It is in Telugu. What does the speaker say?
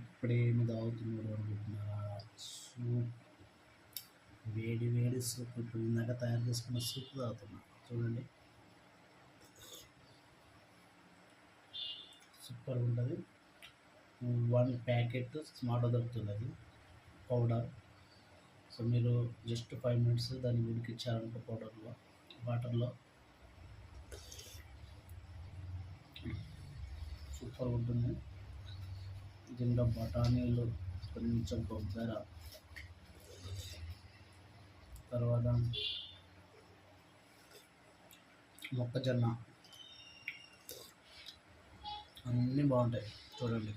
ఇప్పుడేమి తాగుతున్నాడు అనుకుంటున్నారా? సూప్, వేడి వేడి సూప్. ఇప్పుడు ఇందాక తయారు చేసుకున్న సూప్ తాగుతున్నా. చూడండి, సూపర్ ఉంటుంది. 1 ప్యాకెట్ స్మార్ట్ దొరుకుతుంది అది పౌడర్. సో మీరు జస్ట్ 5 మినిట్స్ దాన్ని ఉడికిచ్చారనుకో పౌడర్లో, వాటర్లో, సూపర్ ఉంటుంది. దీంట్లో బఠానీలు, కొంచెం కొబ్బరి, తర్వాత మొక్కజొన్న, అన్నీ బాగుంటాయి. చూడండి.